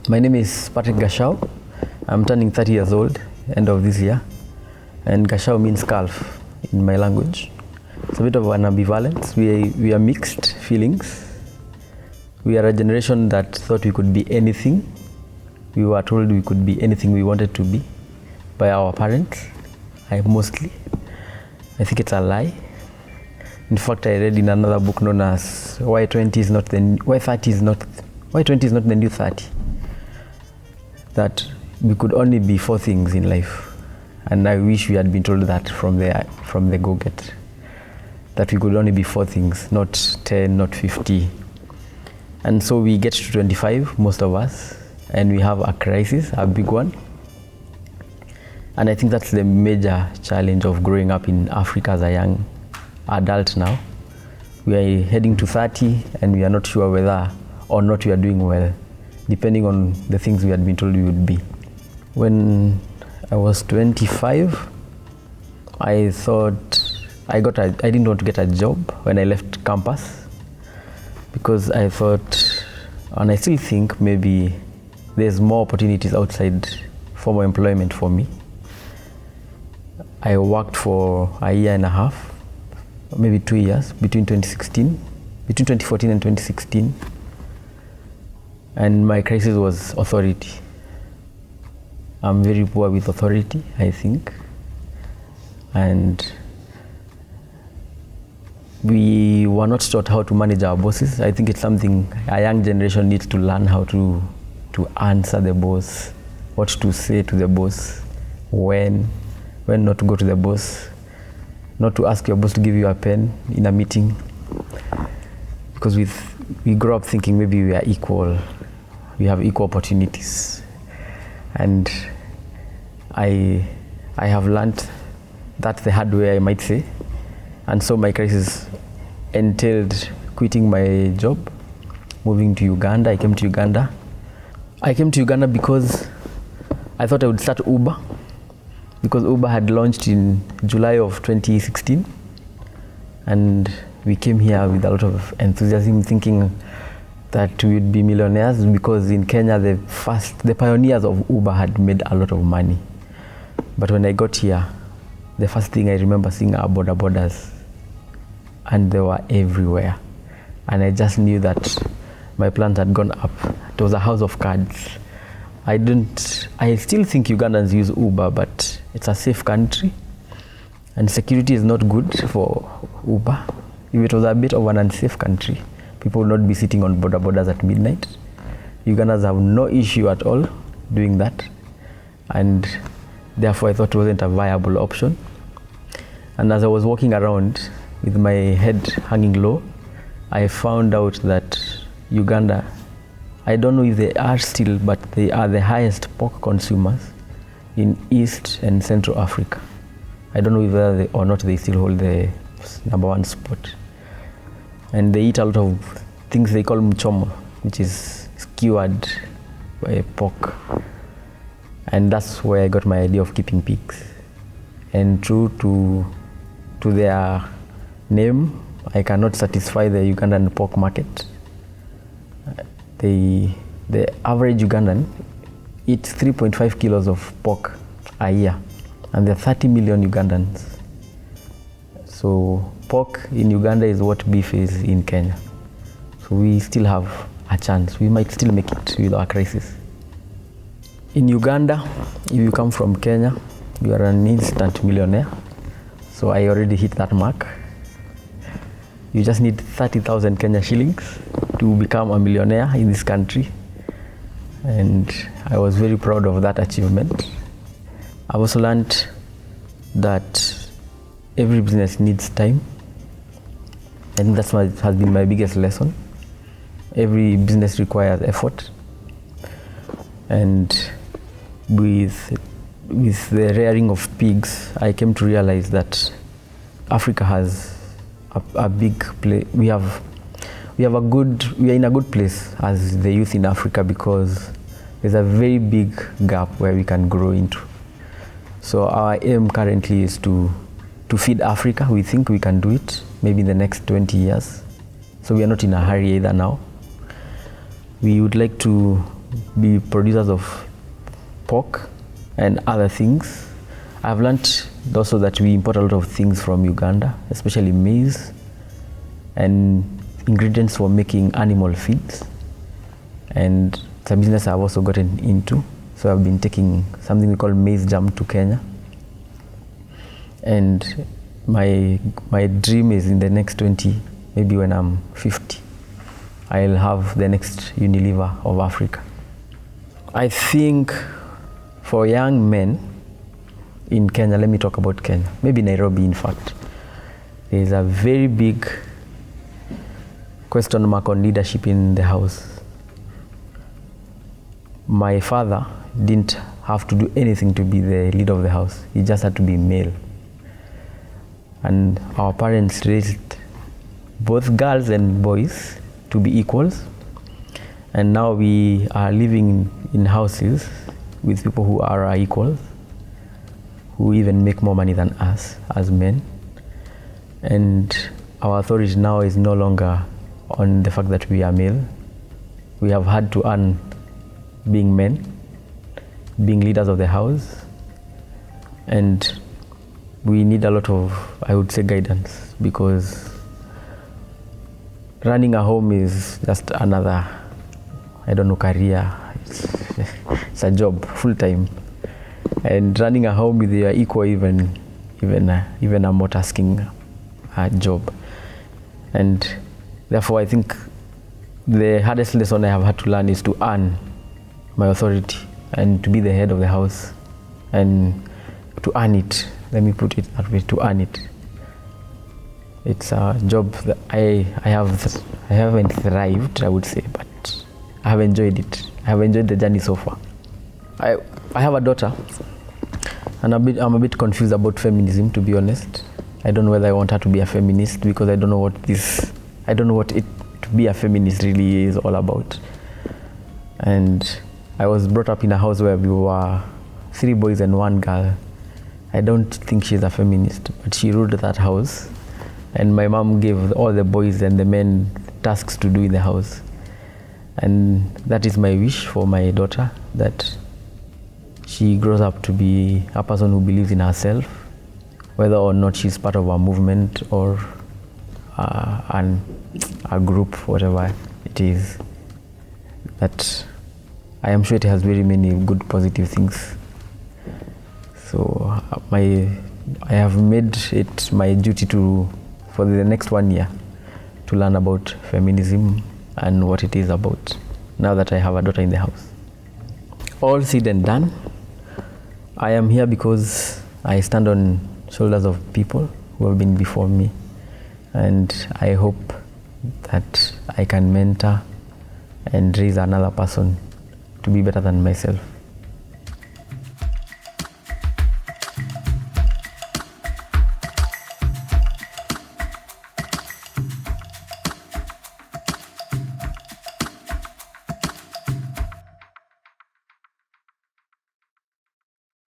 My name is Gachau. I'm turning 30 years old, end of this year. And Gachau means calf in my language. It's a bit of an ambivalence. We are mixed feelings. We are a generation that thought we could be anything. We were told we could be anything we wanted to be by our parents, mostly. I think it's a lie. In fact, I read in another book known as Why 20 is not the New 30. That we could only be 4 things in life. And I wish we had been told that from the go-get. That we could only be 4 things, not 10, not 50. And so we get to 25, most of us, and we have a crisis, a big one. And I think that's the major challenge of growing up in Africa as a young adult now. We are heading to 30 and we are not sure whether or not we are doing well, depending on the things we had been told we would be. When I was 25, I thought I didn't want to get a job when I left campus, because I thought, and I still think, maybe there's more opportunities outside formal employment for me. I worked for a year and a half, maybe 2 years, between 2014 and 2016. And my crisis was authority. I'm very poor with authority, I think. And we were not taught how to manage our bosses. I think it's something a young generation needs to learn, how to answer the boss, what to say to the boss, when not to go to the boss, not to ask your boss to give you a pen in a meeting. Because we grow up thinking maybe we are equal, we have equal opportunities. And I have learned that the hard way, I might say. And so my crisis entailed quitting my job, moving to Uganda. I came to Uganda because I thought I would start Uber, because Uber had launched in July of 2016. And we came here with a lot of enthusiasm, thinking that we would be millionaires, because in Kenya, the pioneers of Uber had made a lot of money. But when I got here, the first thing I remember seeing are border borders, and they were everywhere. And I just knew that my plans had gone up. It was a house of cards. I still think Ugandans use Uber, but it's a safe country, and security is not good for Uber. If it was a bit of an unsafe country, people will not be sitting on border borders at midnight. Ugandans have no issue at all doing that, and therefore I thought it wasn't a viable option. And as I was walking around with my head hanging low, I found out that Uganda, I don't know if they are still, but they are the highest pork consumers in East and Central Africa. I don't know whether or not they still hold the #1 spot. And they eat a lot of things they call mchomo, which is skewered pork. And that's where I got my idea of keeping pigs. And true to their name, I cannot satisfy the Ugandan pork market. The average Ugandan eats 3.5 kilos of pork a year, and there are 30 million Ugandans. So pork in Uganda is what beef is in Kenya. So we still have a chance. We might still make it with our crisis. In Uganda, if you come from Kenya, you are an instant millionaire. So I already hit that mark. You just need 30,000 Kenya shillings to become a millionaire in this country. And I was very proud of that achievement. I also learned that every business needs time. And that's what has been my biggest lesson. Every business requires effort. And with the rearing of pigs, I came to realize that Africa has a big place. We are in a good place as the youth in Africa, because there's a very big gap where we can grow into. So our aim currently is to feed Africa. We think we can do it maybe in the next 20 years. So we are not in a hurry either now. We would like to be producers of pork and other things. I've learned also that we import a lot of things from Uganda, especially maize and ingredients for making animal feeds. And it's a business I've also gotten into. So I've been taking something we call maize jam to Kenya. And my dream is in the next 20, maybe when I'm 50, I'll have the next Unilever of Africa. I think for young men in Kenya, let me talk about Kenya, maybe Nairobi in fact, there's a very big question mark on leadership in the house. My father didn't have to do anything to be the leader of the house. He just had to be male. And our parents raised both girls and boys to be equals. And now we are living in houses with people who are our equals, who even make more money than us as men. And our authority now is no longer on the fact that we are male. We have had to earn being men, being leaders of the house, and we need a lot of, I would say, guidance, because running a home is just another, I don't know, career. It's a job, full time. And running a home with your equal, even a more tasking job. And therefore, I think the hardest lesson I have had to learn is to earn my authority and to be the head of the house and to earn it. Let me put it that way, to earn it. It's a job that I haven't thrived, I would say, but I have enjoyed it. I have enjoyed the journey so far. I have a daughter, and I'm a bit confused about feminism, to be honest. I don't know whether I want her to be a feminist, because I don't know what it to be a feminist really is all about. And I was brought up in a house where we were 3 boys and 1 girl. I don't think she's a feminist, but she ruled that house. And my mom gave all the boys and the men tasks to do in the house. And that is my wish for my daughter, that she grows up to be a person who believes in herself, whether or not she's part of a movement or a group, whatever it is. That I am sure it has very many good positive things. So I have made it my duty for the next 1 year to learn about feminism and what it is about, now that I have a daughter in the house. All said and done, I am here because I stand on shoulders of people who have been before me, and I hope that I can mentor and raise another person to be better than myself.